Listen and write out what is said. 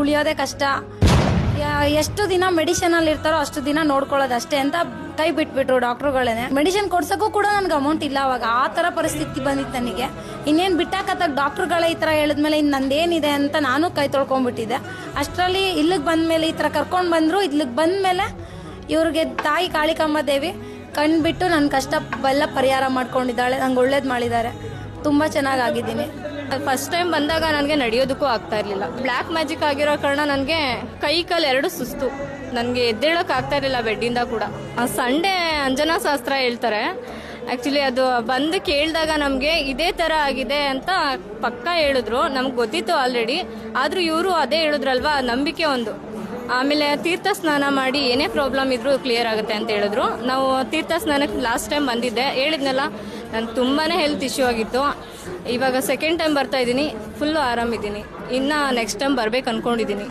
ಉಳಿಯೋದೇ ಕಷ್ಟ. ಎಷ್ಟು ದಿನ ಮೆಡಿಸಿನ್ ಅಲ್ಲಿ ಇರ್ತಾರೋ ಅಷ್ಟು ದಿನ ನೋಡ್ಕೊಳ್ಳೋದು ಅಷ್ಟೇ ಅಂತ ಕೈ ಬಿಟ್ಬಿಟ್ರು ಡಾಕ್ಟರ್ಗಳೇನೆ. ಮೆಡಿಸಿನ್ ಕೊಡ್ಸಕ್ಕೂ ಕೂಡ ನನ್ಗೆ ಅಮೌಂಟ್ ಇಲ್ಲ ಅವಾಗ. ಆ ತರ ಪರಿಸ್ಥಿತಿ ಬಂದಿತ್ತು ನನಗೆ. ಇನ್ನೇನು ಬಿಟ್ಟಾಕತ್ತಾಗ ಡಾಕ್ಟರ್ಗಳೇ ಈ ತರ ಹೇಳಿದ್ಮೇಲೆ ಇನ್ನು ನಂದೇನಿದೆ ಅಂತ ನಾನು ಕೈ ತೊಳ್ಕೊಂಡ್ಬಿಟ್ಟಿದ್ದೆ. ಅಷ್ಟರಲ್ಲಿ ಇಲ್ಲಿಗೆ ಬಂದ್ಮೇಲೆ ಈ ತರ ಕರ್ಕೊಂಡು ಬಂದ್ರು. ಇಲ್ಲಿಗೆ ಬಂದ್ಮೇಲೆ ಇವ್ರಿಗೆ ತಾಯಿ ಕಾಳಿಕಾಂಬ ದೇವಿ ಕಂಡ್ಬಿಟ್ಟು ನನ್ನ ಕಷ್ಟ ಎಲ್ಲ ಪರಿಹಾರ ಮಾಡ್ಕೊಂಡಿದ್ದಾಳೆ. ನಂಗೆ ಒಳ್ಳೇದು ಮಾಡಿದ್ದಾರೆ. ತುಂಬ ಚೆನ್ನಾಗಿದ್ದೀನಿ. ಫಸ್ಟ್ ಟೈಮ್ ಬಂದಾಗ ನನಗೆ ನಡೆಯೋದಕ್ಕೂ ಆಗ್ತಾ ಇರಲಿಲ್ಲ. ಬ್ಲ್ಯಾಕ್ ಮ್ಯಾಜಿಕ್ ಆಗಿರೋ ಕಾರಣ ನನಗೆ ಕೈ ಕಾಲು ಎರಡು ಸುಸ್ತು. ನನಗೆ ಎದ್ದೇಳಕ್ಕೆ ಆಗ್ತಾ ಇರಲಿಲ್ಲ ಬೆಡ್ಡಿಂದ ಕೂಡ. ಸಂಡೇ ಅಂಜನಾ ಶಾಸ್ತ್ರ ಹೇಳ್ತಾರೆ. ಆ್ಯಕ್ಚುಲಿ ಅದು ಬಂದು ಕೇಳಿದಾಗ ನಮಗೆ ಇದೇ ಥರ ಆಗಿದೆ ಅಂತ ಪಕ್ಕ ಹೇಳಿದ್ರು. ನಮ್ಗೆ ಗೊತ್ತಿತ್ತು ಆಲ್ರೆಡಿ. ಆದರೂ ಇವರು ಅದೇ ಹೇಳಿದ್ರಲ್ವಾ, ನಂಬಿಕೆ ಒಂದು. ಆಮೇಲೆ ತೀರ್ಥ ಸ್ನಾನ ಮಾಡಿ ಏನೇ ಪ್ರಾಬ್ಲಮ್ ಇದ್ರೂ ಕ್ಲಿಯರ್ ಆಗುತ್ತೆ ಅಂತ ಹೇಳಿದ್ರು. ನಾವು ತೀರ್ಥ ಸ್ನಾನಕ್ಕೆ ಲಾಸ್ಟ್ ಟೈಮ್ ಬಂದಿದ್ದೆ, ಹೇಳಿದ್ನಲ್ಲ ನಾನು ತುಂಬಾ ಹೆಲ್ತ್ ಇಶ್ಯೂ ಆಗಿತ್ತು. ಇವಾಗ ಸೆಕೆಂಡ್ ಟೈಮ್ ಬರ್ತಾ ಇದ್ದೀನಿ, ಫುಲ್ಲು ಆರಾಮಿದ್ದೀನಿ. ಇನ್ನು ನೆಕ್ಸ್ಟ್ ಟೈಮ್ ಬರ್ಬೇಕು ಅಂದ್ಕೊಂಡಿದ್ದೀನಿ.